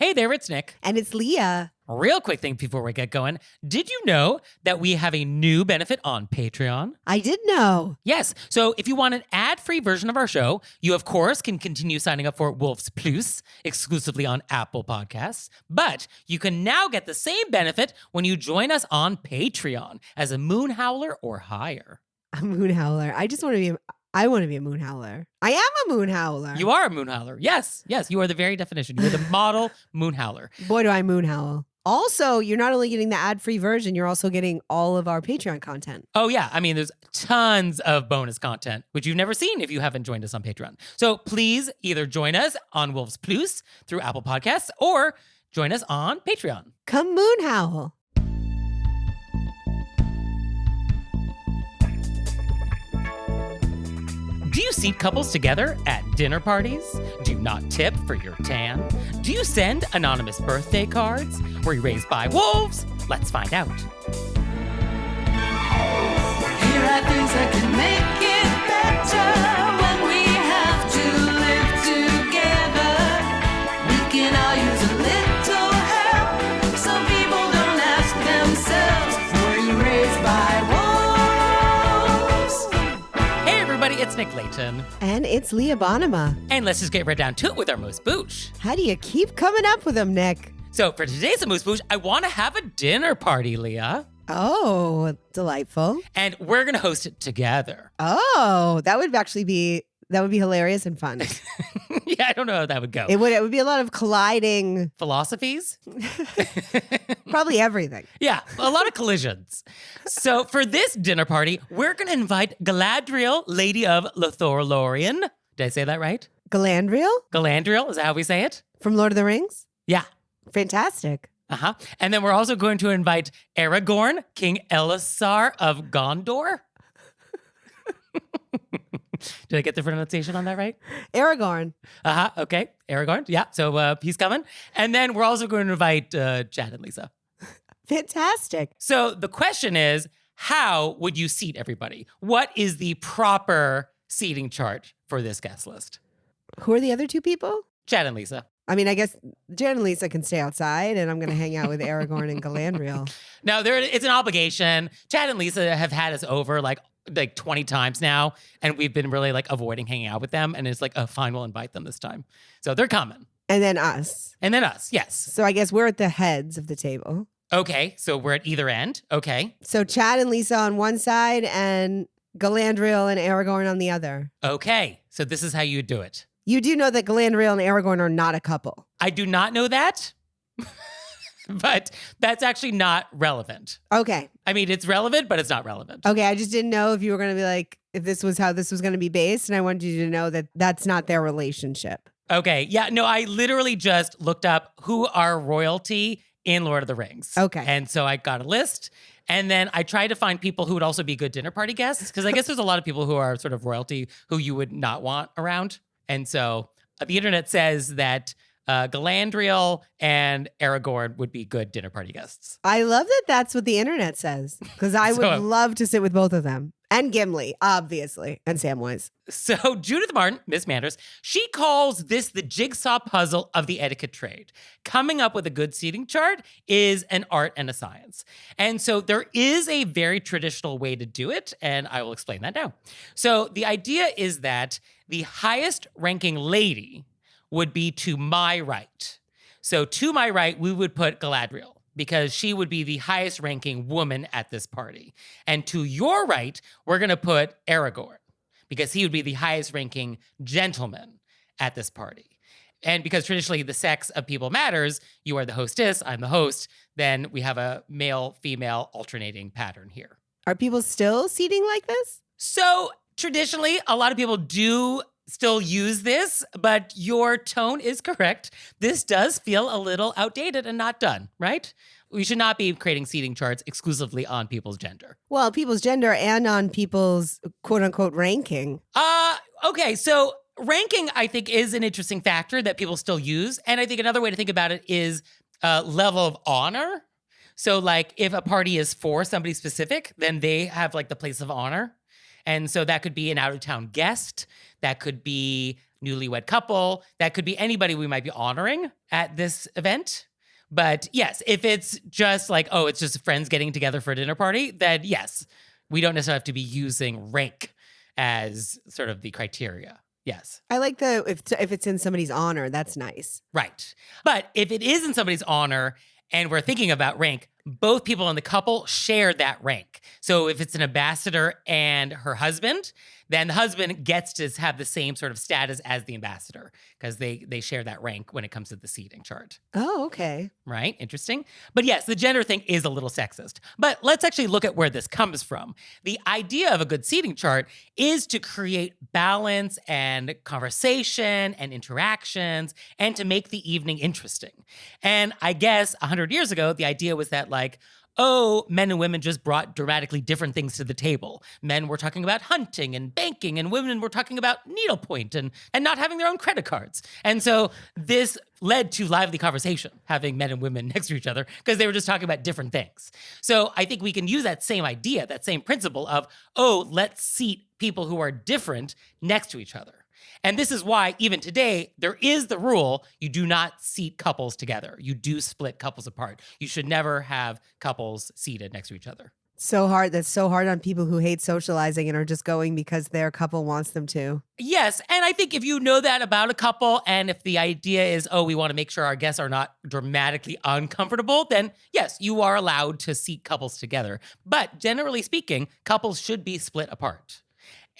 Hey there, it's Nick. And it's Leah. Real quick thing before we get going. Did you know that we have a new benefit on Patreon? I did know. Yes. So if you want an ad-free version of our show, you, of course, can continue signing up for Wolves Plus exclusively on Apple Podcasts. But you can now get the same benefit when you join us on Patreon as a moon howler or higher. A moon howler. I want to be a moon howler. I am a moon howler. You are a moon howler. Yes. Yes. You are the very definition. You're the model moon howler. Boy, do I moon howl. Also, you're not only getting the ad-free version, you're also getting all of our Patreon content. Oh, yeah. I mean, there's tons of bonus content, which you've never seen if you haven't joined us on Patreon. So please either join us on Wolves Plus through Apple Podcasts or join us on Patreon. Come moon howl. Do you seat couples together at dinner parties? Do you not tip for your tan? Do you send anonymous birthday cards? Were you raised by wolves? Let's find out. Here are things that can make it better when we have to live together. We can all use a little help. Some people don't ask themselves, were you raised by wolves? Hey everybody, it's Nick Layton. And it's Leah Bonema. And let's just get right down to it with our AMUSE-BOUCHE. How do you keep coming up with them, Nick? So for today's AMUSE-BOUCHE, I want to have a dinner party, Leah. Oh, delightful. And we're going to host it together. Oh, that would be hilarious and fun. Yeah, I don't know how that would go. It would be a lot of colliding, Philosophies? probably everything. Yeah, a lot of collisions. So for this dinner party, we're going to invite Galadriel, Lady of Lothlorien. Did I say that right? Galadriel Galadriel, is that how we say it? from Lord of the Rings? Yeah. Fantastic. Uh-huh. And then we're also going to invite Aragorn, King Elisar of Gondor. Did I get the pronunciation on that right? Aragorn. Uh-huh. Okay. Aragorn. Yeah. So he's coming. And then we're also going to invite Chad and Lisa. Fantastic. So the question is, how would you seat everybody? What is the proper seating chart for this guest list? Who are the other two people? Chad and Lisa. I mean, I guess Jen and Lisa can stay outside, and I'm going to hang out with Aragorn and Galadriel. No, it's an obligation. Chad and Lisa have had us over like 20 times now, and we've been really like avoiding hanging out with them. And it's like, fine, we'll invite them this time. So they're coming. And then us. And then us, yes. So I guess we're at the heads of the table. Okay, so we're at either end. Okay. So Chad and Lisa on one side, and Galadriel and Aragorn on the other. Okay, so this is how you do it. You do know that Galadriel and Aragorn are not a couple. I do not know that, but that's actually not relevant. Okay. I mean, it's relevant, but it's not relevant. Okay, I just didn't know if you were going to be like, if this was how this was going to be based, and I wanted you to know that that's not their relationship. Okay, yeah, no, I literally just looked up who are royalty in Lord of the Rings. Okay. And so I got a list, and then I tried to find people who would also be good dinner party guests, because I guess there's a lot of people who are sort of royalty who you would not want around. And so the internet says that Galadriel and Aragorn would be good dinner party guests. I love that that's what the internet says, because I would love to sit with both of them. And Gimli, obviously, and Samwise. So Judith Martin, Miss Manders, she calls this the jigsaw puzzle of the etiquette trade. Coming up with a good seating chart is an art and a science. And so there is a very traditional way to do it, and I will explain that now. So the idea is that the highest ranking lady would be to my right. So to my right, we would put Galadriel, because she would be the highest ranking woman at this party. And to your right, we're going to put Aragorn, because he would be the highest ranking gentleman at this party. And because traditionally the sex of people matters, you are the hostess, I'm the host, then we have a male-female alternating pattern here. Are people still seating like this? So traditionally, a lot of people do still use this, but your tone is correct. This does feel a little outdated and not done, right? We should not be creating seating charts exclusively on people's gender. Well, people's gender and on people's quote unquote ranking. Okay, so ranking, I think, is an interesting factor that people still use. And I think another way to think about it is level of honor. So like if a party is for somebody specific, then they have like the place of honor. And so that could be an out-of-town guest. That could be newlywed couple. That could be anybody we might be honoring at this event. But yes, if it's just like, oh, it's just friends getting together for a dinner party, then yes, we don't necessarily have to be using rank as sort of the criteria. Yes. I like if it's in somebody's honor, that's nice. Right. But if it is in somebody's honor and we're thinking about rank, both people in the couple share that rank. So if it's an ambassador and her husband, then the husband gets to have the same sort of status as the ambassador because they share that rank when it comes to the seating chart. Oh, okay. Right? Interesting. But yes, the gender thing is a little sexist. But let's actually look at where this comes from. The idea of a good seating chart is to create balance and conversation and interactions and to make the evening interesting. And I guess 100 years ago, the idea was that like, oh, men and women just brought dramatically different things to the table. Men were talking about hunting and banking, and women were talking about needlepoint and not having their own credit cards. And so this led to lively conversation, having men and women next to each other, because they were just talking about different things. So I think we can use that same idea, that same principle of, oh, let's seat people who are different next to each other. And this is why, even today, there is the rule, you do not seat couples together. You do split couples apart. You should never have couples seated next to each other. So hard. That's so hard on people who hate socializing and are just going because their couple wants them to. Yes, and I think if you know that about a couple, and if the idea is, oh, we want to make sure our guests are not dramatically uncomfortable, then yes, you are allowed to seat couples together. But generally speaking, couples should be split apart.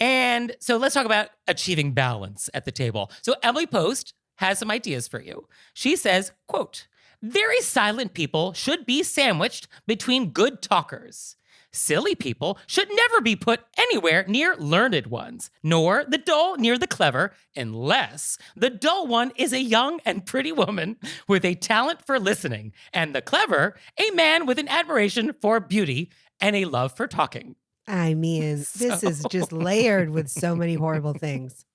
And so let's talk about achieving balance at the table. So Emily Post has some ideas for you. She says, quote, very silent people should be sandwiched between good talkers. Silly people should never be put anywhere near learned ones, nor the dull near the clever, unless the dull one is a young and pretty woman with a talent for listening, and the clever, a man with an admiration for beauty and a love for talking. I mean, this is just layered with so many horrible things.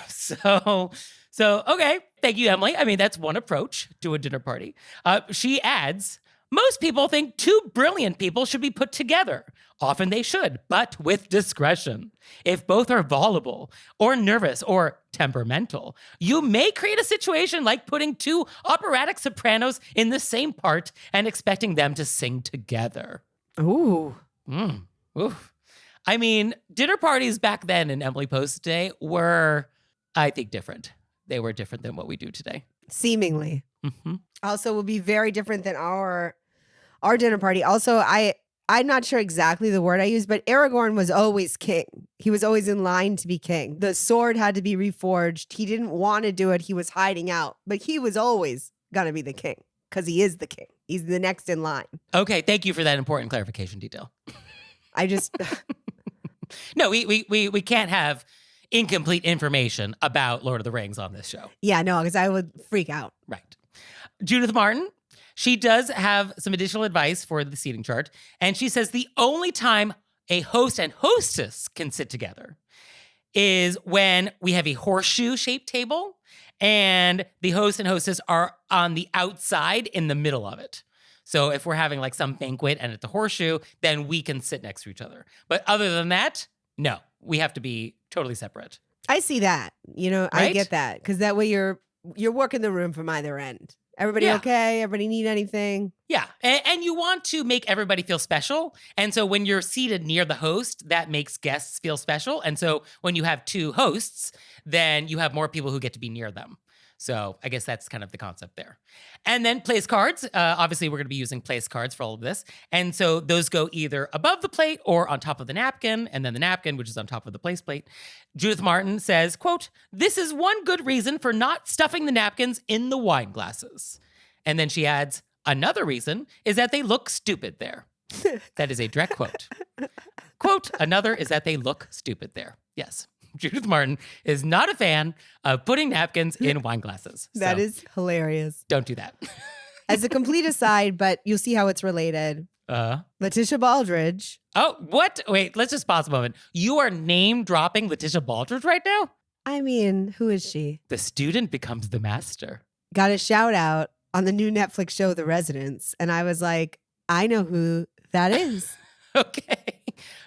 So okay. Thank you, Emily. I mean, that's one approach to a dinner party. She adds, most people think two brilliant people should be put together. Often they should, but with discretion. If both are voluble or nervous or temperamental, you may create a situation like putting two operatic sopranos in the same part and expecting them to sing together. Ooh. Oof. I mean, dinner parties back then in Emily Post's day were, I think, different. They were different than what we do today. Seemingly. Mm-hmm. Also will be very different than our dinner party. Also, I'm not sure exactly the word I used, but Aragorn was always king. He was always in line to be king. The sword had to be reforged. He didn't want to do it. He was hiding out, but he was always going to be the king because he is the king. He's the next in line. Okay, thank you for that important clarification detail. I just... No, we can't have incomplete information about Lord of the Rings on this show. Yeah, no, because I would freak out. Right. Judith Martin, she does have some additional advice for the seating chart. And she says the only time a host and hostess can sit together is when we have a horseshoe-shaped table and the host and hostess are on the outside in the middle of it. So if we're having like some banquet and at the horseshoe, then we can sit next to each other. But other than that, no, we have to be totally separate. I see that. You know, Right? I get that. Because that way you're working the room from either end. Everybody Yeah. okay? Everybody need anything? Yeah, and you want to make everybody feel special. And so when you're seated near the host, that makes guests feel special. And so when you have two hosts, then you have more people who get to be near them. So I guess that's kind of the concept there. And then place cards. Obviously, we're going to be using place cards for all of this. And so those go either above the plate or on top of the napkin, and then the napkin, which is on top of the place plate. Judith Martin says, quote, this is one good reason for not stuffing the napkins in the wine glasses. And then she adds, another reason is that they look stupid there. That is a direct quote. Quote, another is that they look stupid there. Yes. Judith Martin is not a fan of putting napkins in wine glasses. That So is hilarious. don't do that. As a complete aside, but you'll see how it's related. Letitia Baldridge. Oh, what? Wait, let's just pause a moment. You are name dropping Letitia Baldridge right now? I mean, who is she? The student becomes the master. Got a shout out on the new Netflix show, The Residents. And I was like, I know who that is. Okay,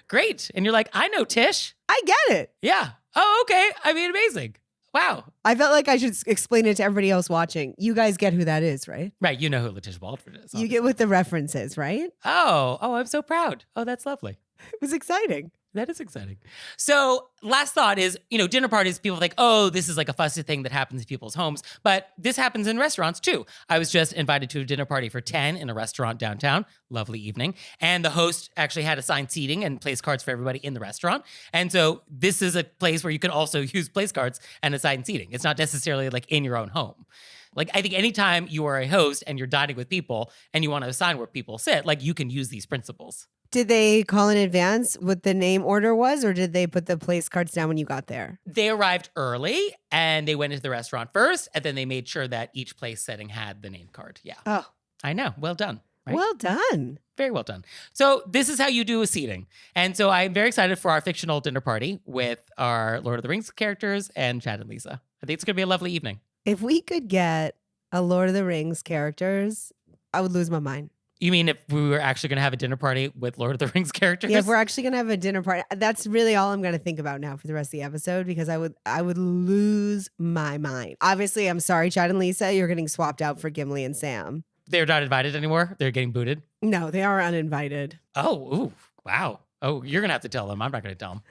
great. And you're like, I know Tish. I get it. Yeah. Oh, okay. I mean, amazing. Wow. I felt like I should explain it to everybody else watching. You guys get who that is, right? Right. You know who Letitia Waldford is. You get what the reference is, right? Oh, I'm so proud. Oh, that's lovely. It was exciting. That is exciting. So last thought is, dinner parties, people think, oh, this is like a fussy thing that happens in people's homes. But this happens in restaurants too. I was just invited to a dinner party for 10 in a restaurant downtown. Lovely evening. And the host actually had assigned seating and place cards for everybody in the restaurant. And so this is a place where you can also use place cards and assign seating. It's not necessarily like in your own home. Like, I think anytime you are a host and you're dining with people and you want to assign where people sit, like you can use these principles. Did they call in advance what the name order was, or did they put the place cards down when you got there? They arrived early and they went into the restaurant first, and then they made sure that each place setting had the name card. Yeah. Oh, I know. Well done. Right? well done. Very well done. So this is how you do a seating. And so I'm very excited for our fictional dinner party with our Lord of the Rings characters and Chad and Lisa. I think it's going to be a lovely evening. If we could get a Lord of the Rings characters, I would lose my mind. You mean if we were actually going to have a dinner party with Lord of the Rings characters? Yeah, if we're actually gonna have a dinner party, that's really all I'm gonna think about now for the rest of the episode, because I would lose my mind. Obviously, I'm sorry, Chad and Lisa, you're getting swapped out for Gimli and Sam. They're not invited anymore? They're getting booted? No, they are uninvited. Oh, ooh, wow. Oh, you're going to have to tell them. I'm not going to tell them.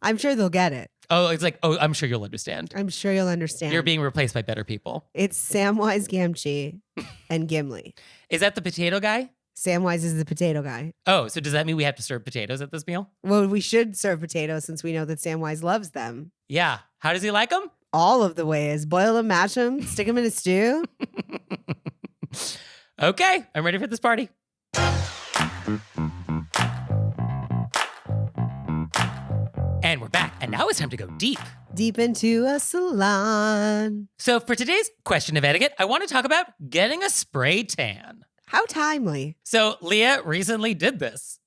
I'm sure they'll get it. Oh, it's like, oh, I'm sure you'll understand. I'm sure you'll understand. You're being replaced by better people. It's Samwise Gamgee and Gimli. Is that the potato guy? Samwise is the potato guy. Oh, so does that mean we have to serve potatoes at this meal? Well, we should serve potatoes since we know that Samwise loves them. Yeah. How does he like them? All of the ways. Boil them, mash them, stick them in a stew. Okay, I'm ready for this party. And we're back, and now it's time to go deep. Deep into a salon. So for today's question of etiquette, I want to talk about getting a spray tan. How timely. So Leah recently did this,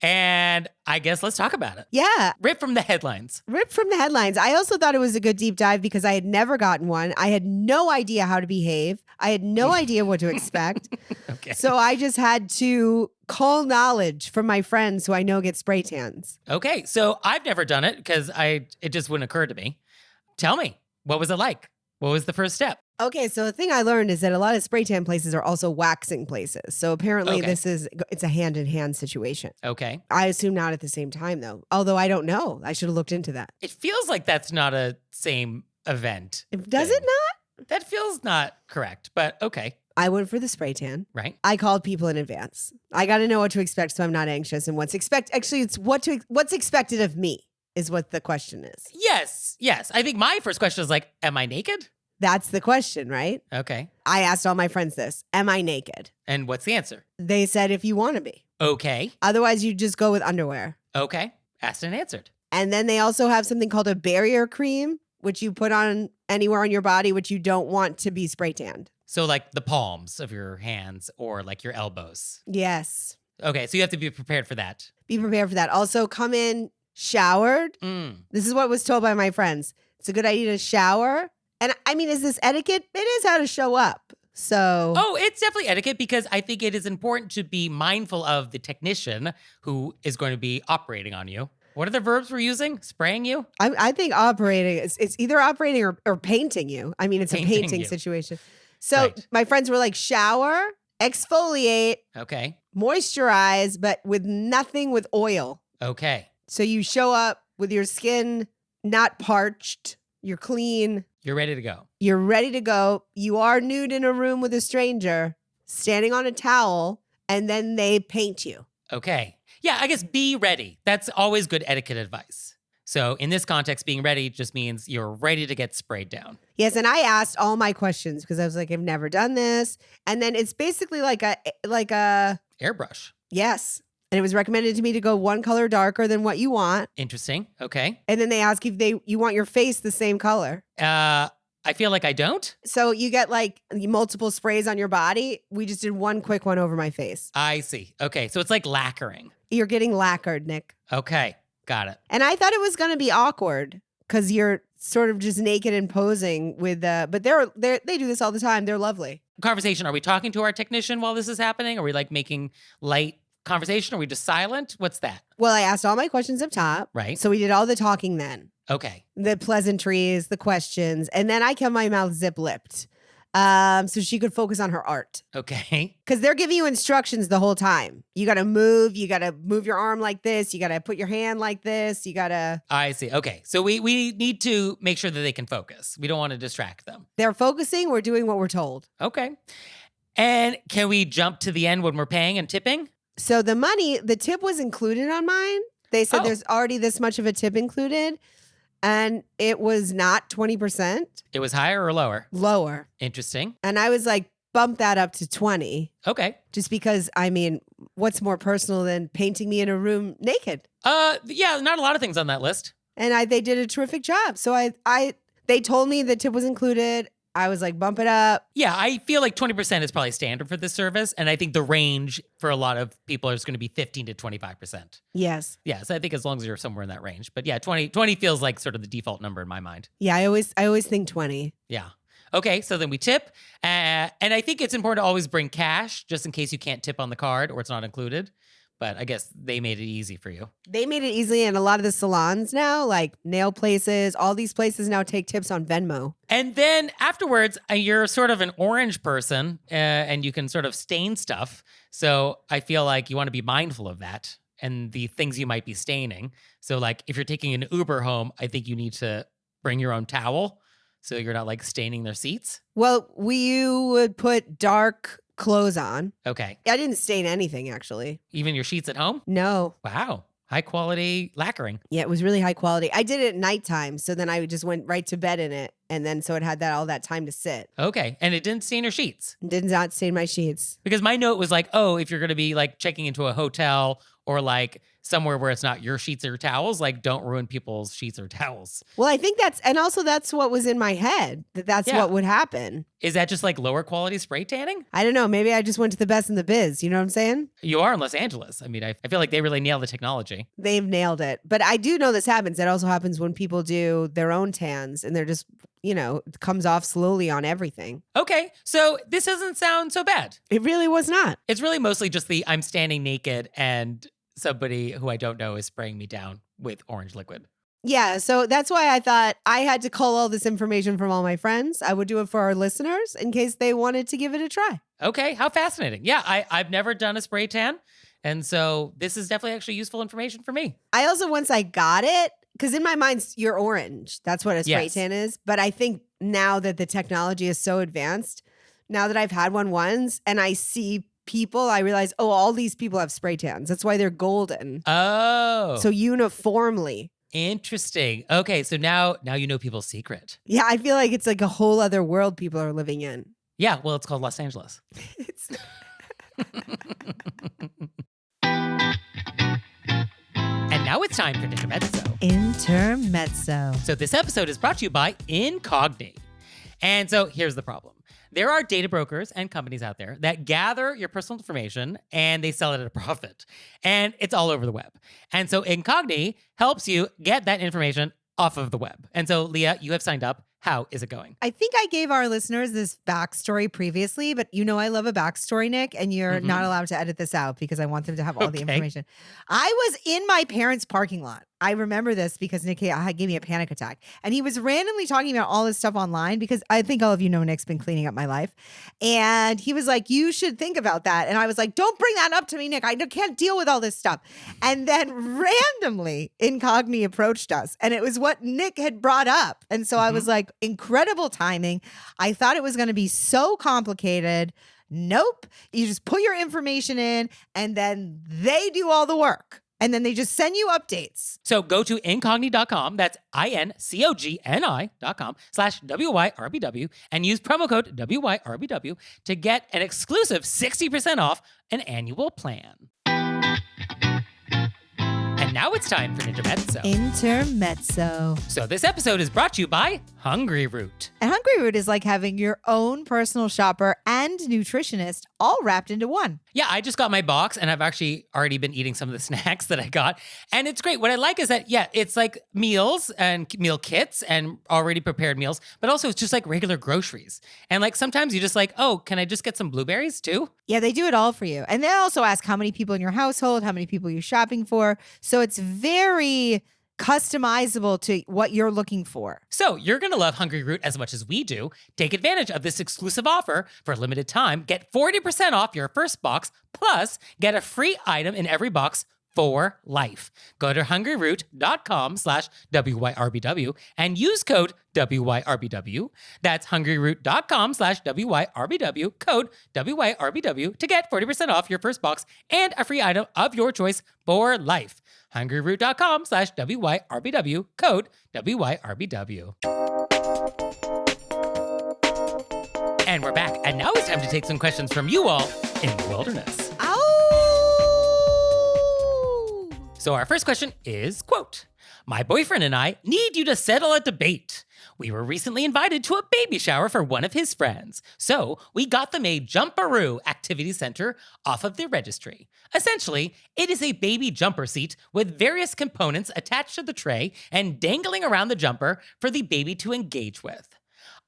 and I guess let's talk about it. Yeah. Rip from the headlines. Ripped from the headlines. I also thought it was a good deep dive because I had never gotten one. I had no idea how to behave. I had no idea what to expect. Okay. So I just had to call knowledge from my friends who I know get spray tans. Okay, so I've never done it because it just wouldn't occur to me. Tell me, what was it like? What was the first step? Okay, so the thing I learned is that a lot of spray tan places are also waxing places. So apparently Okay. it's a hand-in-hand situation. Okay. I assume not at the same time though. Although I don't know. I should have looked into that. It feels like that's not a same event. Does it thing. not? That feels not correct, but okay, I went for the spray tan. right? I called people in advance. I got to know what to expect so I'm not anxious, and what's what's expected of me is what the question is. Yes. I think my first question is like, am I naked? That's the question, right? Okay. I asked all my friends this. Am I naked? And what's the answer? They said if you want to be. Okay. Otherwise, you just go with underwear. Okay. Asked and answered. And then they also have something called a barrier cream, which you put on anywhere on your body, which you don't want to be spray tanned. So like the palms of your hands or like your elbows. Yes. Okay. So you have to be prepared for that. Be prepared for that. Also, come in showered. This is what was told by my friends. It's a good idea to shower. And I mean, is this etiquette? It is how to show up. So. Oh, it's definitely etiquette because I think it is important to be mindful of the technician who is going to be operating on you. What are the verbs we're using? Spraying you? I think operating, it's either operating or painting you. I mean, it's Painting a painting you. situation. So Right. my friends were like, shower, exfoliate, Okay. moisturize, but with nothing with oil. Okay. So you show up with your skin not parched, you're clean, You're ready to go. you're ready to go. You are nude in a room with a stranger, standing on a towel, and then they paint you. Okay. Yeah, I guess be ready. That's always good etiquette advice. So in this context, being ready just means you're ready to get sprayed down. Yes, and I asked all my questions because I was like, I've never done this. And then it's basically like a Airbrush. yes. And it was recommended to me to go one color darker than what you want. Interesting. Okay. And then they ask if you want your face the same color. I feel like I don't. So you get like multiple sprays on your body. We just did one quick one over my face. I see. Okay. So it's like lacquering. You're getting lacquered, Nick. Okay. Got it. And I thought it was going to be awkward because you're sort of just naked and posing with, but they do this all the time. They're lovely. Conversation. Are we talking to our technician while this is happening? Are we like making light conversation? Are we just silent? What's that? Well, I asked all my questions up top. Right. So we did all the talking then. Okay. The pleasantries, the questions. And then I kept my mouth zip-lipped so she could focus on her art. Okay. Because they're giving you instructions the whole time. You got to move. You got to move your arm like this. You got to put your hand like this. You got to. I see. Okay. So we need to make sure that they can focus. We don't want to distract them. They're focusing. We're doing what we're told. Okay. And can we jump to the end when we're paying and tipping? So the tip was included on mine. They said there's already this much of a tip included. And it was not 20%. It was higher or lower? Lower. Interesting. And I was like, bump that up to 20. Okay. Just because, I mean, what's more personal than painting me in a room naked? Yeah, not a lot of things on that list. And they did a terrific job. So they told me the tip was included. I was like, bump it up. Yeah, I feel like 20% is probably standard for this service. And I think the range for a lot of people is going to be 15 to 25%. Yes. Yeah, so I think as long as you're somewhere in that range. But yeah, 20 feels like sort of the default number in my mind. Yeah, I always think 20. Yeah. Okay, so then we tip. And I think it's important to always bring cash just in case you can't tip on the card or it's not included. But I guess they made it easy for you. They made it easy. And a lot of the salons now, like nail places, all these places now take tips on Venmo. And then afterwards, you're sort of an orange person and you can sort of stain stuff. So I feel like you want to be mindful of that and the things you might be staining. So like if you're taking an Uber home, I think you need to bring your own towel so you're not like staining their seats. Well, you would put dark clothes on. Okay. I didn't stain anything, actually. Even your sheets at home? No. Wow. High quality lacquering. Yeah, it was really high quality. I did it at nighttime, so then I just went right to bed in it, and then so it had all that time to sit. Okay. And it didn't stain your sheets? Did not stain my sheets. Because my note was like, oh, if you're going to be like checking into a hotel or like somewhere where it's not your sheets or towels, like don't ruin people's sheets or towels. Well, I think that's what was in my head, that's what would happen. Is that just like lower quality spray tanning? I don't know. Maybe I just went to the best in the biz. You know what I'm saying? You are in Los Angeles. I mean, I feel like they really nail the technology. They've nailed it. But I do know this happens. It also happens when people do their own tans and they're just, it comes off slowly on everything. Okay. So this doesn't sound so bad. It really was not. It's really mostly just I'm standing naked and somebody who I don't know is spraying me down with orange liquid. Yeah, so that's why I thought I had to cull all this information from all my friends. I would do it for our listeners in case they wanted to give it a try. Okay, how fascinating. Yeah, I've never done a spray tan. And so this is definitely actually useful information for me. I also, once I got it, because in my mind, you're orange. That's what a spray tan is. But I think now that the technology is so advanced, now that I've had one once and I see people, I realize, all these people have spray tans. That's why they're golden. Oh. So uniformly. Interesting. Okay, so now you know people's secret. Yeah, I feel like it's like a whole other world people are living in. Yeah, well, it's called Los Angeles. And now it's time for Intermezzo. Intermezzo. So this episode is brought to you by Incogni. And so here's the problem. There are data brokers and companies out there that gather your personal information and they sell it at a profit. And it's all over the web. And so Incogni helps you get that information off of the web. And so, Leah, you have signed up. How is it going? I think I gave our listeners this backstory previously, but I love a backstory, Nick, and you're not allowed to edit this out because I want them to have all the information. I was in my parents' parking lot. I remember this because Nick gave me a panic attack. And he was randomly talking about all this stuff online because I think all of you know Nick's been cleaning up my life. And he was like, you should think about that. And I was like, don't bring that up to me, Nick. I can't deal with all this stuff. And then randomly, Incogni approached us. And it was what Nick had brought up. And so I was like, incredible timing. I thought it was going to be so complicated. Nope. You just put your information in and then they do all the work. And then they just send you updates. So go to incogni.com. That's incogni.com/WYRBW and use promo code WYRBW to get an exclusive 60% off an annual plan. And now it's time for Intermezzo. Intermezzo. So this episode is brought to you by Hungry Root. And Hungry Root is like having your own personal shopper and nutritionist all wrapped into one. Yeah, I just got my box and I've actually already been eating some of the snacks that I got. And it's great. What I like is that, it's like meals and meal kits and already prepared meals, but also it's just like regular groceries. And like sometimes you just like, oh, can I just get some blueberries too? Yeah, they do it all for you. And they also ask how many people in your household, how many people you're shopping for. So it's very customizable to what you're looking for. So you're going to love Hungry Root as much as we do. Take advantage of this exclusive offer. For a limited time, get 40% off your first box, plus get a free item in every box for life. Go to hungryroot.com/WYRBW and use code WYRBW. That's hungryroot.com/WYRBW, code WYRBW to get 40% off your first box and a free item of your choice for life. hungryroot.com/WYRBW, code WYRBW. And we're back. And now it's time to take some questions from you all in the wilderness. Ow! So our first question is, quote, "My boyfriend and I need you to settle a debate. We were recently invited to a baby shower for one of his friends. So we got them a Jumperoo activity center off of the registry. Essentially, it is a baby jumper seat with various components attached to the tray and dangling around the jumper for the baby to engage with.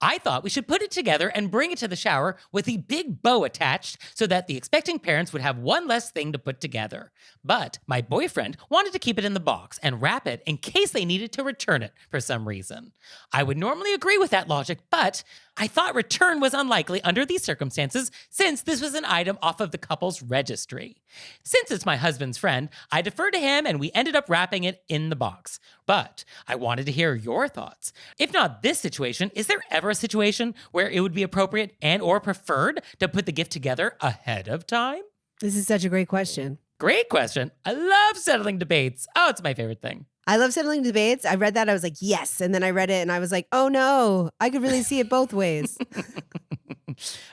I thought we should put it together and bring it to the shower with the big bow attached so that the expecting parents would have one less thing to put together. But my boyfriend wanted to keep it in the box and wrap it in case they needed to return it for some reason. I would normally agree with that logic, but I thought return was unlikely under these circumstances since this was an item off of the couple's registry. Since it's my husband's friend, I deferred to him and we ended up wrapping it in the box. But I wanted to hear your thoughts. If not this situation, is there ever a situation where it would be appropriate and or preferred to put the gift together ahead of time?" This is such a great question. Great question. I love settling debates. Oh, it's my favorite thing. I love settling debates. I read that. I was like, yes. And then I read it and I was like, oh no, I could really see it both ways.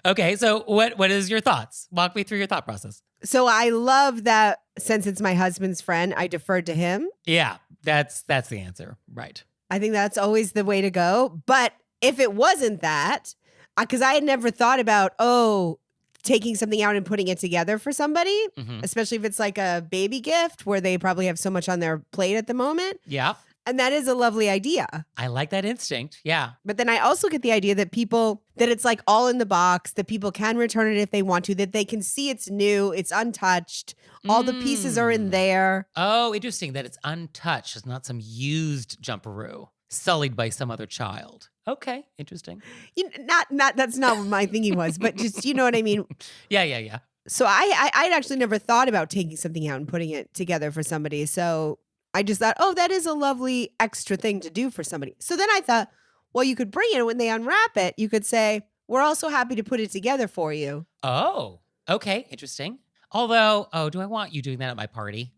Okay, so what is your thoughts? Walk me through your thought process. So I love that since it's my husband's friend, I deferred to him. Yeah, that's the answer. Right. I think that's always the way to go. But if it wasn't that, because I had never thought about, taking something out and putting it together for somebody, especially if it's like a baby gift where they probably have so much on their plate at the moment. Yeah. And that is a lovely idea. I like that instinct. Yeah. But then I also get the idea that that it's like all in the box, that people can return it if they want to, that they can see it's new, it's untouched, all the pieces are in there. Oh, interesting that it's untouched. It's not some used jumperoo sullied by some other child. Okay, interesting. Not that's not what my thinking was, but just, you know what I mean? Yeah. So I'd actually never thought about taking something out and putting it together for somebody. So I just thought, that is a lovely extra thing to do for somebody. So then I thought, well, you could bring it when they unwrap it. You could say, we're also happy to put it together for you. Oh, okay, interesting. Although, do I want you doing that at my party?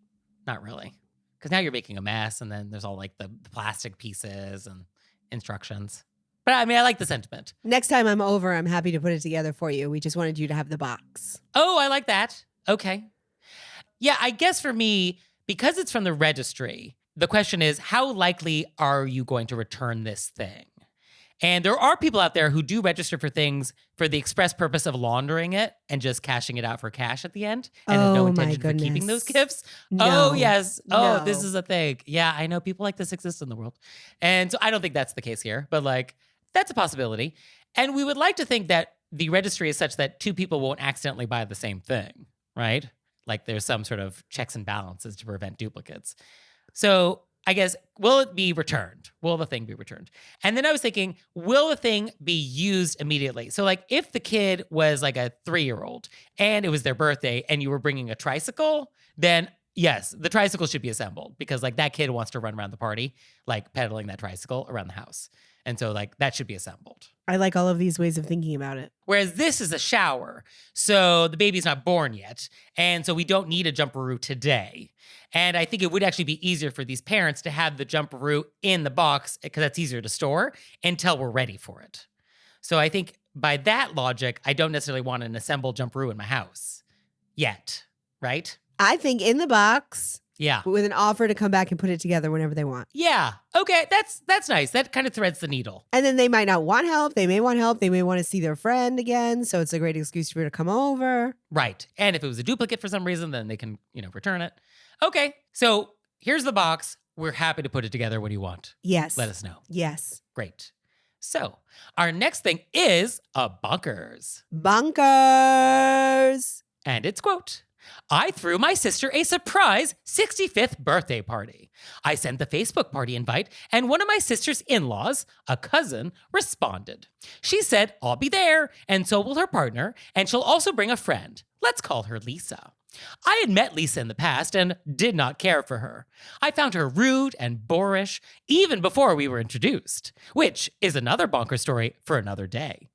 Not really. Because now you're making a mess and then there's all like the plastic pieces and instructions. But I mean, I like the sentiment. Next time I'm over, I'm happy to put it together for you. We just wanted you to have the box. Oh, I like that. Okay. Yeah, I guess for me, because it's from the registry, the question is, how likely are you going to return this thing? And there are people out there who do register for things for the express purpose of laundering it and just cashing it out for cash at the end and have no intention for keeping those gifts. No. Oh, yes. No. Oh, this is a thing. Yeah, I know people like this exist in the world. And so I don't think that's the case here, but like, that's a possibility. And we would like to think that the registry is such that two people won't accidentally buy the same thing, right? Like there's some sort of checks and balances to prevent duplicates. So I guess, will it be returned? Will the thing be returned? And then I was thinking, will the thing be used immediately? So like if the kid was like a 3-year-old and it was their birthday and you were bringing a tricycle, then yes, the tricycle should be assembled because like that kid wants to run around the party, like pedaling that tricycle around the house. And so like that should be assembled. I like all of these ways of thinking about it. Whereas this is a shower. So the baby's not born yet. And so we don't need a jumperoo today. And I think it would actually be easier for these parents to have the jumperoo in the box because that's easier to store until we're ready for it. So I think by that logic, I don't necessarily want an assembled jumperoo in my house yet, right? I think in the box. Yeah. With an offer to come back and put it together whenever they want. Yeah. Okay. That's nice. That kind of threads the needle. And then they might not want help. They may want help. They may want to see their friend again. So it's a great excuse for her to come over. Right. And if it was a duplicate for some reason, then they can, return it. Okay. So here's the box. We're happy to put it together. What do you want? Yes. Let us know. Yes. Great. So our next thing is a bonkers. Bonkers. And it's, quote, I threw my sister a surprise 65th birthday party. I sent the Facebook party invite, and one of my sister's in-laws, a cousin, responded. She said, I'll be there, and so will her partner, and she'll also bring a friend. Let's call her Lisa. I had met Lisa in the past and did not care for her. I found her rude and boorish even before we were introduced, which is another bonker story for another day.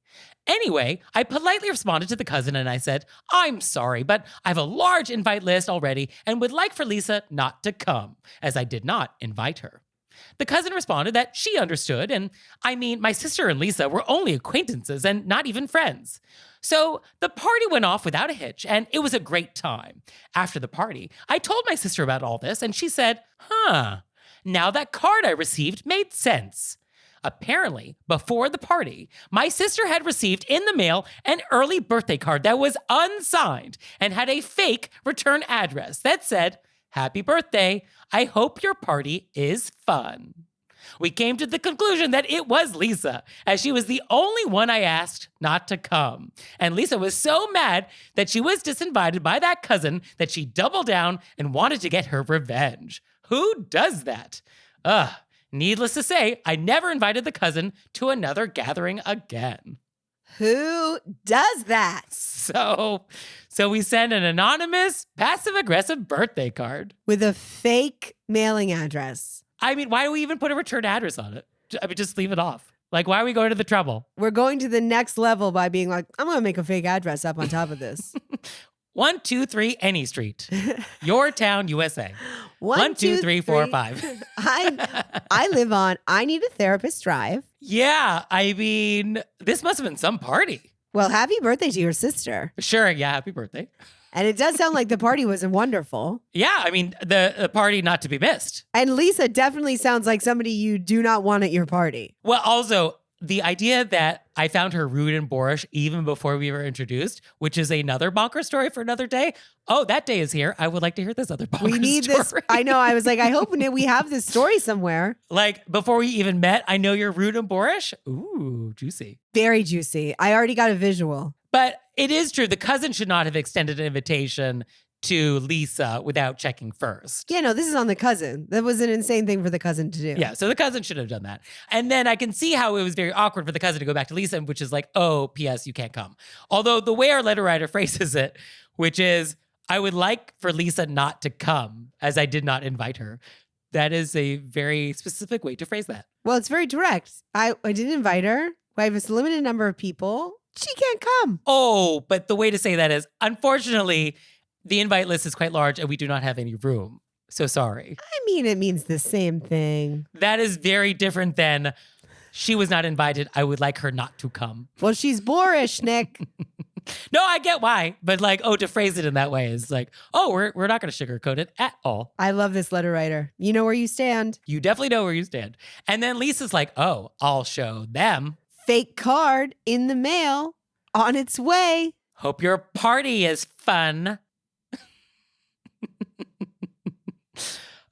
Anyway, I politely responded to the cousin and I said, I'm sorry, but I have a large invite list already and would like for Lisa not to come, as I did not invite her. The cousin responded that she understood, and I mean, my sister and Lisa were only acquaintances and not even friends. So the party went off without a hitch, and it was a great time. After the party, I told my sister about all this, and she said, now that card I received made sense. Apparently, before the party, my sister had received in the mail an early birthday card that was unsigned and had a fake return address that said, Happy birthday, I hope your party is fun. We came to the conclusion that it was Lisa, as she was the only one I asked not to come. And Lisa was so mad that she was disinvited by that cousin that she doubled down and wanted to get her revenge. Who does that? Needless to say, I never invited the cousin to another gathering again. Who does that? So we send an anonymous, passive-aggressive birthday card. With a fake mailing address. I mean, why do we even put a return address on it? I mean, just leave it off. Like, why are we going to the trouble? We're going to the next level by being like, I'm going to make a fake address up on top of this. 123 Any Street, your town, USA. 1, 2, 3, 4, 5. I live on I Need a Therapist Drive. Yeah, I mean, this must have been some party. Well, happy birthday to your sister. Sure, yeah, happy birthday. And it does sound like the party was wonderful. Yeah, I mean, the party not to be missed. And Lisa definitely sounds like somebody you do not want at your party. Well, also, the idea that I found her rude and boorish even before we were introduced, which is another bonker story for another day. Oh, that day is here. I would like to hear this other bonker story. We need this. I know. I was like, I hope we have this story somewhere. Like, before we even met, I know you're rude and boorish. Ooh, juicy. Very juicy. I already got a visual. But it is true. The cousin should not have extended an invitation to Lisa without checking first. Yeah, no, this is on the cousin. That was an insane thing for the cousin to do. Yeah, so the cousin should have done that. And then I can see how it was very awkward for the cousin to go back to Lisa, which is like, oh, P.S., you can't come. Although the way our letter writer phrases it, which is, I would like for Lisa not to come, as I did not invite her. That is a very specific way to phrase that. Well, it's very direct. I didn't invite her. I have a limited number of people. She can't come. Oh, but the way to say that is, unfortunately, the invite list is quite large and we do not have any room. So sorry. I mean, it means the same thing. That is very different than she was not invited. I would like her not to come. Well, she's boorish, Nick. No, I get why. But like, oh, to phrase it in that way is like, oh, we're not going to sugarcoat it at all. I love this letter writer. You know where you stand. You definitely know where you stand. And then Lisa's like, oh, I'll show them. Fake card in the mail on its way. Hope your party is fun.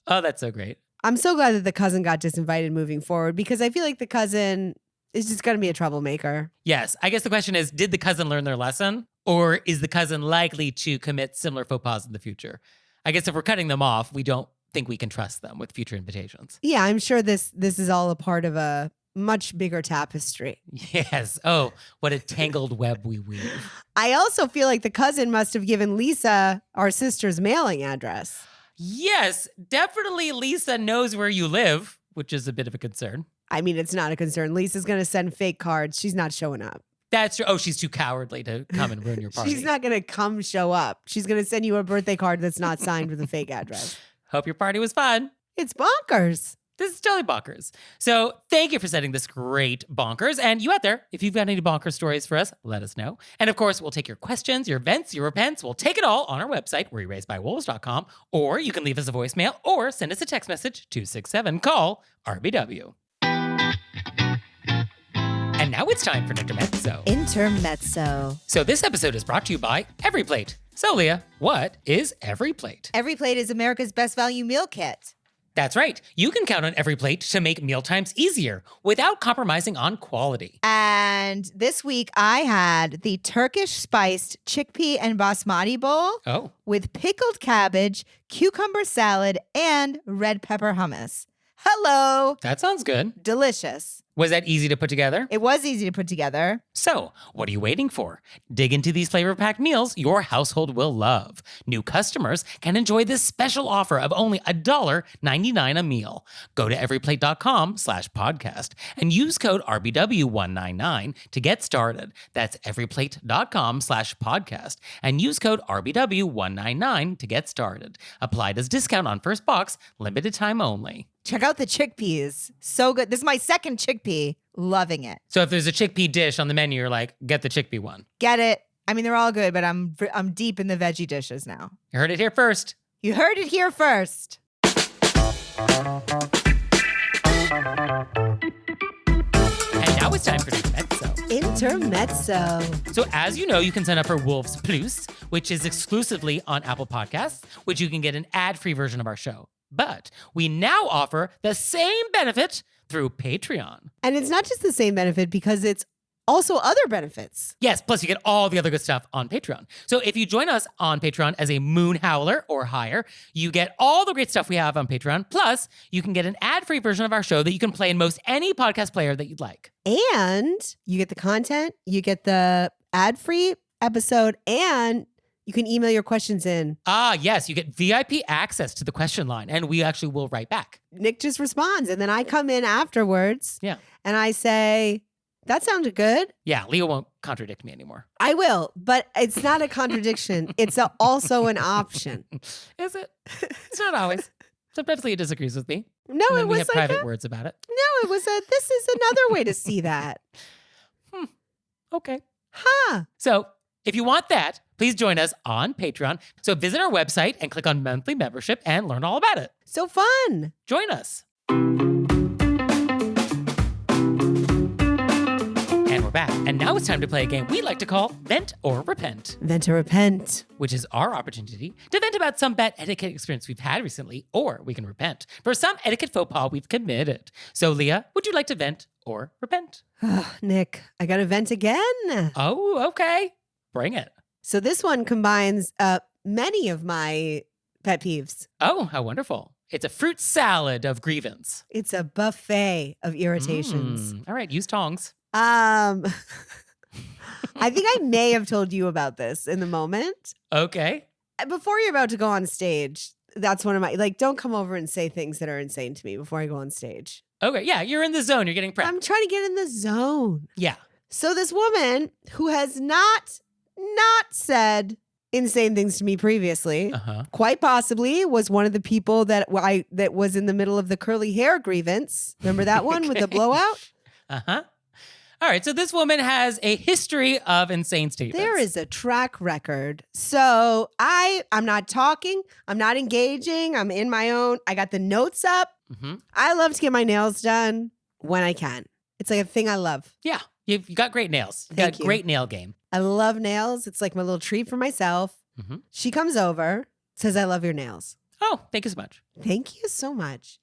Oh, that's so great. I'm so glad that the cousin got disinvited moving forward because I feel like the cousin is just going to be a troublemaker. Yes. I guess the question is, did the cousin learn their lesson? Or is the cousin likely to commit similar faux pas in the future? I guess if we're cutting them off, we don't think we can trust them with future invitations. Yeah, I'm sure this is all a part of a much bigger tapestry. Yes. Oh, what a tangled web we weave. I also feel like the cousin must have given Lisa, our sister's mailing address. Yes, definitely Lisa knows where you live, which is a bit of a concern. I mean, it's not a concern. Lisa's going to send fake cards. She's not showing up. That's true. Oh, she's too cowardly to come and ruin your party. She's not going to come show up. She's going to send you a birthday card that's not signed with a fake address. Hope your party was fun. It's bonkers. This is totally bonkers. So thank you for sending this great bonkers. And you out there, if you've got any bonkers stories for us, let us know. And of course, we'll take your questions, your events, your repents. We'll take it all on our website, wereraisedbywolves.com. Or you can leave us a voicemail or send us a text message, 267-CALL RBW. And now it's time for Intermezzo. Intermezzo. So this episode is brought to you by Every Plate. So Leah, what is Every Plate? Every Plate is America's best value meal kit. That's right. You can count on Every Plate to make mealtimes easier without compromising on quality. And this week I had the Turkish spiced chickpea and basmati bowl Oh, with pickled cabbage, cucumber salad, and red pepper hummus. Hello. that sounds good. Delicious. Was that easy to put together? It was easy to put together. So, what are you waiting for? Dig into these flavor-packed meals your household will love. New customers can enjoy this special offer of only $1.99 a meal. Go to everyplate.com/podcast and use code RBW199 to get started. That's everyplate.com/podcast and use code RBW199 to get started. Applied as discount on first box, limited time only. Check out the chickpeas. So good. This is my second chickpea. Loving it. So if there's a chickpea dish on the menu, you're like, get the chickpea one. Get it? I mean, they're all good, but I'm deep in the veggie dishes now. You heard it here first. You heard it here first. And now it's time for Intermezzo. Intermezzo. So as you know, you can sign up for Wolves Plus, which is exclusively on Apple Podcasts, which you can get an ad-free version of our show. But we now offer the same benefit through Patreon. And it's not just the same benefit because it's also other benefits. Yes, plus you get all the other good stuff on Patreon. So if you join us on Patreon as a Moon Howler or higher, you get all the great stuff we have on Patreon. Plus, you can get an ad-free version of our show that you can play in most any podcast player that you'd like. And you get the content, you get the ad-free episode, and you can email your questions in. Ah, yes, you get VIP access to the question line, and we actually will write back. Nick just responds, and then I come in afterwards Yeah. and I say, that sounded good. Yeah, Leo won't contradict me anymore. I will, but it's not a contradiction. It's also an option. Is it? It's not always. Sometimes Leo disagrees with me. No, And it then we was have like private words about it. no, it was a, this is another way to see that. Okay. Huh. So if you want that, please join us on Patreon. So visit our website and click on monthly membership and learn all about it. So fun. Join us. And we're back. And now it's time to play a game we like to call Vent or Repent, Vent or repent. which is our opportunity to vent about some bad etiquette experience we've had recently, or we can repent for some etiquette faux pas we've committed. So Leah, would you like to vent or repent? Nick, I got to vent again. Oh, okay. Bring it. So this one combines many of my pet peeves. Oh, how wonderful. It's a fruit salad of grievance. It's a buffet of irritations. All right, use tongs. I think I may have told you about this in the moment. Okay. Before you're about to go on stage, that's one of my, like, don't come over and say things that are insane to me before I go on stage. Okay, yeah, you're in the zone. You're getting prepped. I'm trying to get in the zone. Yeah. So this woman who has not said insane things to me previously, Uh-huh. quite possibly was one of the people that was in the middle of the curly hair grievance. Remember that one with the Okay. blowout? Uh-huh. All right, so this woman has a history of insane statements. There is a track record. So I'm not talking. I'm not engaging. I'm in my own. I got the notes up. Mm-hmm. I love to get my nails done when I can. It's like a thing I love. Yeah, you've got great nails. You Thank got you. a great nail game. I love nails. It's like my little treat for myself. Mhm. She comes over, says, I love your nails. Oh, thank you so much. Thank you so much.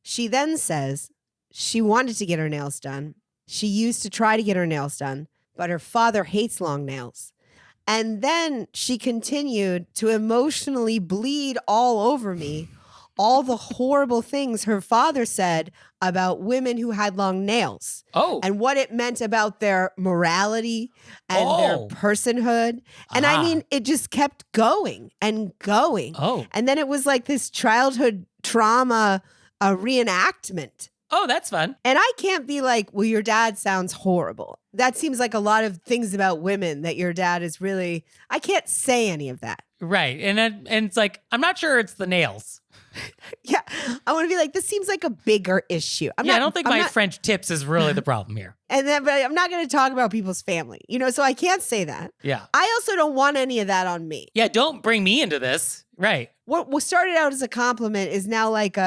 She then says she wanted to get her nails done. She used to try to get her nails done, but her father hates long nails. And then she continued to emotionally bleed all over me all the horrible things her father said about women who had long nails Oh. and what it meant about their morality and their Oh. personhood. And I Ah. mean, it just kept going and going. Oh. And then it was like this childhood trauma reenactment. Oh, that's fun. And I can't be like, well, your dad sounds horrible. That seems like a lot of things about women that your dad is really, I can't say any of that. Right. And it's like, I'm not sure it's the nails. Yeah. I want to be like, this seems like a bigger issue. I don't think my French tips is really the problem here. And then, but I'm not going to talk about people's family, so I can't say that. Yeah. I also don't want any of that on me. Yeah, don't bring me into this. Right. What started out as a compliment is now like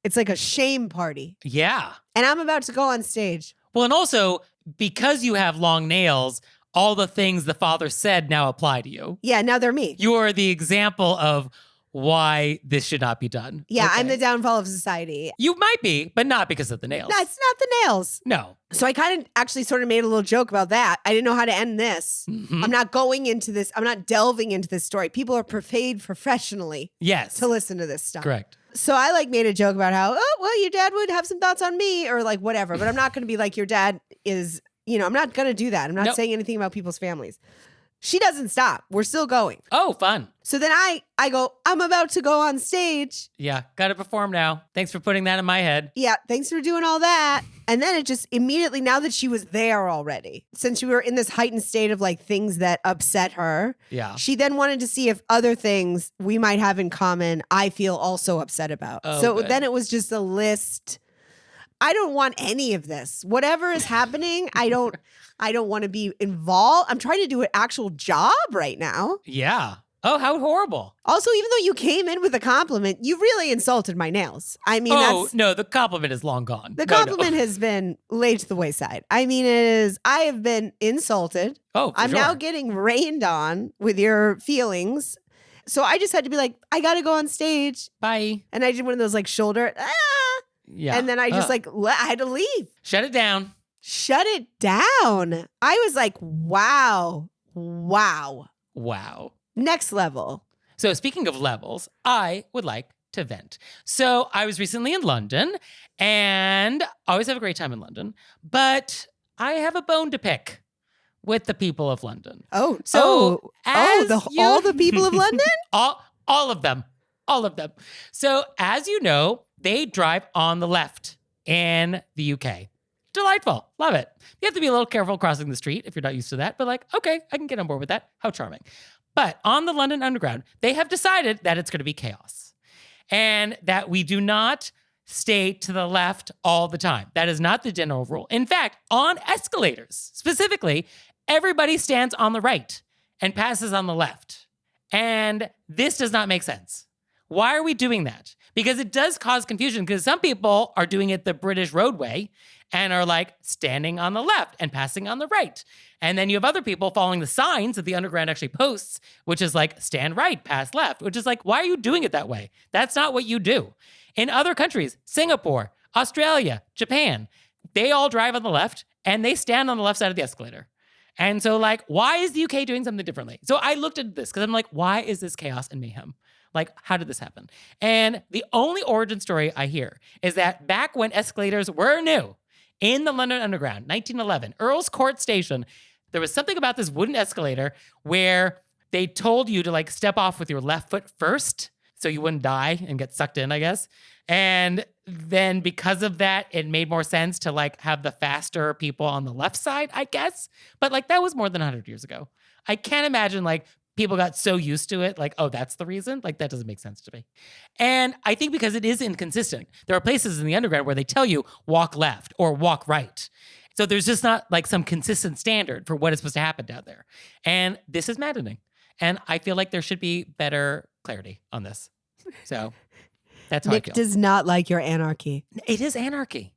it's like a shame party. Yeah. And I'm about to go on stage. Well, and also, because you have long nails, all the things the father said now apply to you. Yeah, now they're me. You are the example of why this should not be done. Yeah, Okay. I'm the downfall of society. You might be, but not because of the nails. That's not the nails. No. So I kind of actually sort of made a little joke about that. I didn't know how to end this. Mhm. I'm not going into this. I'm not delving into this story. People are paid professionally Yes. to listen to this stuff. Correct. So I like made a joke about how, oh, well, your dad would have some thoughts on me or like whatever, but I'm not going to be like your dad is, I'm not going to do that. I'm not Nope. saying anything about people's families. She doesn't stop. We're still going. Oh, fun. So then I go, I'm about to go on stage. Yeah. Got to perform now. Thanks for putting that in my head. Yeah, thanks for doing all that. And then it just immediately, now that she was there already, since we were in this heightened state of like things that upset her, Yeah. she then wanted to see if other things we might have in common I feel also upset about. Oh, so good. then it was just a list. I don't want any of this. Whatever is happening, I don't want to be involved. I'm trying to do an actual job right now. Yeah. Oh, how horrible. Also, even though you came in with a compliment, you really insulted my nails. I mean, Oh, that's no, the compliment is long gone. the No, no. compliment has been laid to the wayside. I mean, I have been insulted. Oh, for I'm sure. now getting rained on with your feelings. So I just had to be like, I got to go on stage. Bye. And I did one of those like shoulder, Yeah. and then I just like, I had to leave. Shut it down. Shut it down. I was like, wow. Wow. Next level. So speaking of levels, I would like to vent. So I was recently in London and I always have a great time in London, but I have a bone to pick with the people of London. Oh, So as you- all the people of London? all of them. All of them. So as you know, they drive on the left in the UK. Delightful. Love it. You have to be a little careful crossing the street if you're not used to that, but like, okay, I can get on board with that. How charming. But on the London Underground, they have decided that it's going to be chaos and that we do not stay to the left all the time. That is not the general rule. In fact, on escalators specifically, everybody stands on the right and passes on the left. And this does not make sense. Why are we doing that? Because it does cause confusion because some people are doing it the British roadway and are like standing on the left and passing on the right. And then you have other people following the signs that the underground actually posts, which is like stand right, pass left, which is like, why are you doing it that way? That's not what you do. In other countries, Singapore, Australia, Japan, they all drive on the left and they stand on the left side of the escalator. And so like, why is the UK doing something differently? So I looked at this because I'm like, why is this chaos and mayhem? Like, how did this happen? And the only origin story I hear is that back when escalators were new in the London Underground, 1911, Earl's Court Station, there was something about this wooden escalator where they told you to like step off with your left foot first so you wouldn't die and get sucked in, I guess. And then because of that, it made more sense to like have the faster people on the left side, I guess. But like that was more than 100 years ago. I can't imagine like people got so used to it, like, oh, that's the reason? Like, that doesn't make sense to me. And I think because it is inconsistent, there are places in the underground where they tell you walk left or walk right. So there's just not like some consistent standard for what is supposed to happen down there. And this is maddening. And I feel like there should be better clarity on this. So that's how Nick I feel. does not like your anarchy. It is anarchy,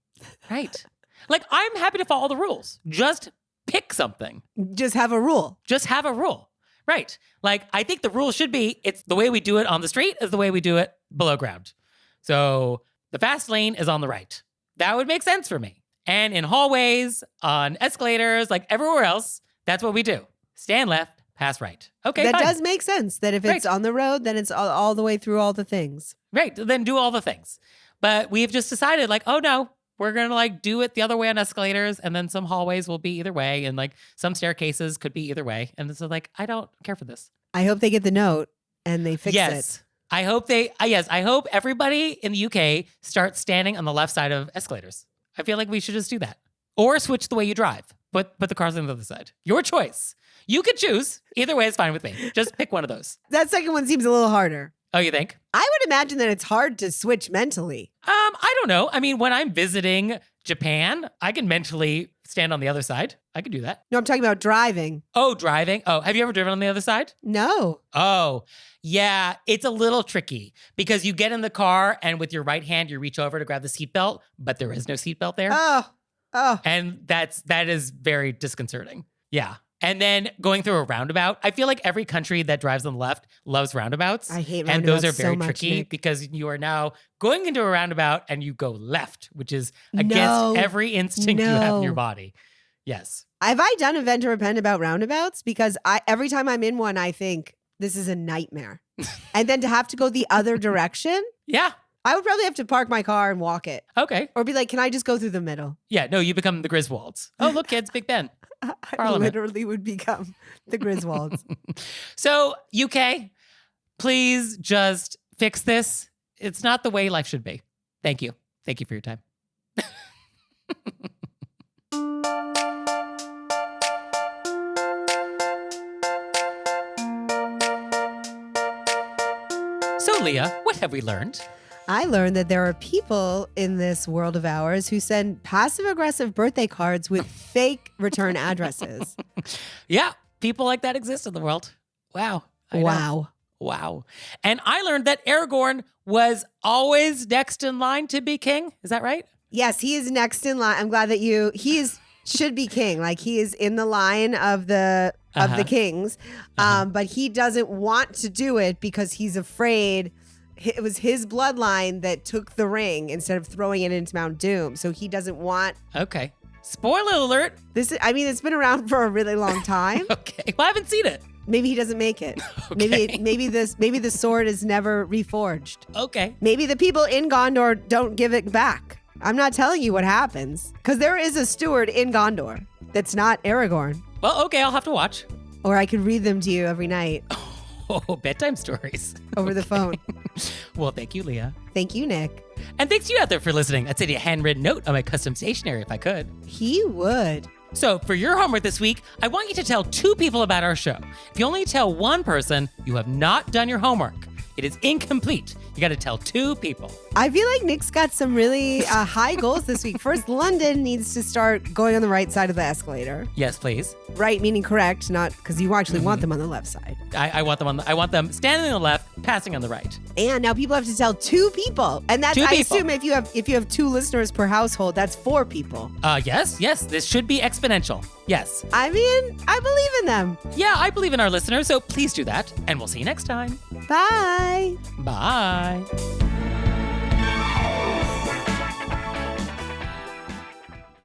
right? Like, I'm happy to follow the rules. Just pick something. Just have a rule. Just have a rule. Right. Like, I think the rule should be it's the way we do it on the street is the way we do it below ground. So the fast lane is on the right. That would make sense for me. And in hallways, on escalators, like everywhere else, that's what we do. Stand left, pass right. Okay, That fine. does make sense that if it's Right. on the road, then it's all the way through all the things. Right. Then do all the things. But we've just decided like, oh no, we're going to like do it the other way on escalators. And then some hallways will be either way. And like some staircases could be either way. And so like, I don't care for this. I hope they get the note and they fix Yes. it. I hope I hope everybody in the UK starts standing on the left side of escalators. I feel like we should just do that. Or switch the way you drive. Put the cars on the other side. Your choice. You could choose. Either way is fine with me. Just pick one of those. That second one seems a little harder. Oh, you think? I would imagine that it's hard to switch mentally. I don't know. I mean, when I'm visiting Japan, I can mentally stand on the other side. I could do that. No, I'm talking about driving. Oh, driving. Oh, have you ever driven on the other side? No. Oh, yeah. It's a little tricky because you get in the car and with your right hand, you reach over to grab the seatbelt, but there is no seatbelt there. Oh. And that is very disconcerting. Yeah. And then going through a roundabout. I feel like every country that drives on the left loves roundabouts. I hate And those roundabouts are very so much, tricky Nick. because you are now going into a roundabout and you go left, which is against No. every instinct you have in your No. body. Yes. Have I done a vent to repent about roundabouts? Because every time I'm in one, I think this is a nightmare. And then to have to go the other direction, Yeah. I would probably have to park my car and walk it. Okay. Or be like, can I just go through the middle? Yeah. No, you become the Griswolds. Oh, look, kids, Big Ben. I Parliament. literally would become the Griswolds. So, UK, please just fix this. It's not the way life should be. Thank you. Thank you for your time. So, Leah, what have we learned? I learned that there are people in this world of ours who send passive aggressive birthday cards with fake return addresses. Yeah, people like that exist in the world. Wow. I know. Wow. Wow. And I learned that Aragorn was always next in line to be king. Is that right? Yes, he is next in line. I'm glad that should be king. Like he is in the line of the kings. But he doesn't want to do it because he's afraid it was his bloodline that took the ring instead of throwing it into Mount Doom. So he doesn't want Okay. Spoiler alert. it's been around for a really long time. Okay. Well, I haven't seen it. Maybe he doesn't make it. Okay. Maybe the sword is never reforged. Okay. Maybe the people in Gondor don't give it back. I'm not telling you what happens because there is a steward in Gondor that's not Aragorn. Well, okay. I'll have to watch. Or I could read them to you every night Oh, bedtime stories. over the phone. Well, thank you, Leah. Thank you, Nick. And thanks to you out there for listening. I'd send you a handwritten note on my custom stationery if I could. He would. So for your homework this week, I want you to tell 2 people about our show. If you only tell 1 person, you have not done your homework. It is incomplete. You got to tell 2 people. I feel like Nick's got some really high goals this week. First, London needs to start going on the right side of the escalator. Yes, please. Right meaning correct, not because you actually want them on the left side. I want them I want them standing on the left, passing on the right. And now people have to tell 2 people. And that's 2 I people. assume if you have 2 listeners per household, that's 4 people. Yes. This should be exponential. Yes. I mean, I believe in them. Yeah, I believe in our listeners, so please do that. And we'll see you next time. Bye. Bye.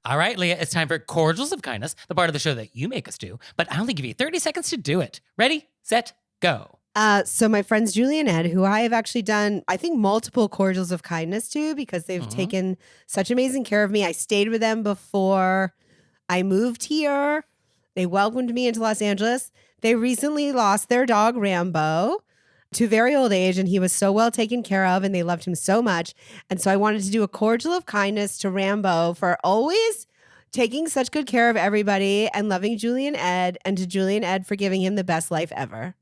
All right, Leah, it's time for Cordials of Kindness, the part of the show that you make us do, but I only give you 30 seconds to do it. Ready, set, go. So my friends Julie and Ed, who I have actually done, I think, multiple cordials of kindness to because they've taken such amazing care of me. I stayed with them before I moved here. They welcomed me into Los Angeles. They recently lost their dog, Rambo, to a very old age, and he was so well taken care of, and they loved him so much. And so I wanted to do a cordial of kindness to Rambo for always taking such good care of everybody and loving Julie and Ed, and to Julie and Ed for giving him the best life ever.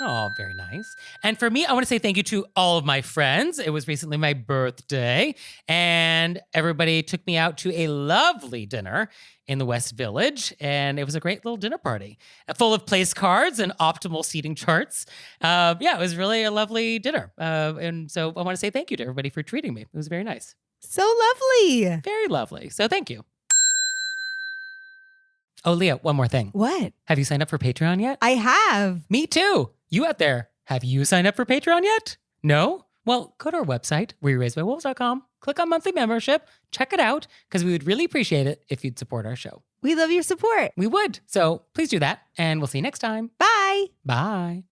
Oh, very nice. And for me, I want to say thank you to all of my friends. It was recently my birthday, and everybody took me out to a lovely dinner in the West Village, and it was a great little dinner party full of place cards and optimal seating charts. It was really a lovely dinner. And so I want to say thank you to everybody for treating me. It was very nice. So lovely. Very lovely. So thank you. Oh, Leah, one more thing. What? Have you signed up for Patreon yet? I have. Me too. You out there, have you signed up for Patreon yet? No? Well, go to our website, wereraisedbywolves.com, click on monthly membership, check it out, because we would really appreciate it if you'd support our show. We love your support. We would. So please do that, and we'll see you next time. Bye. Bye.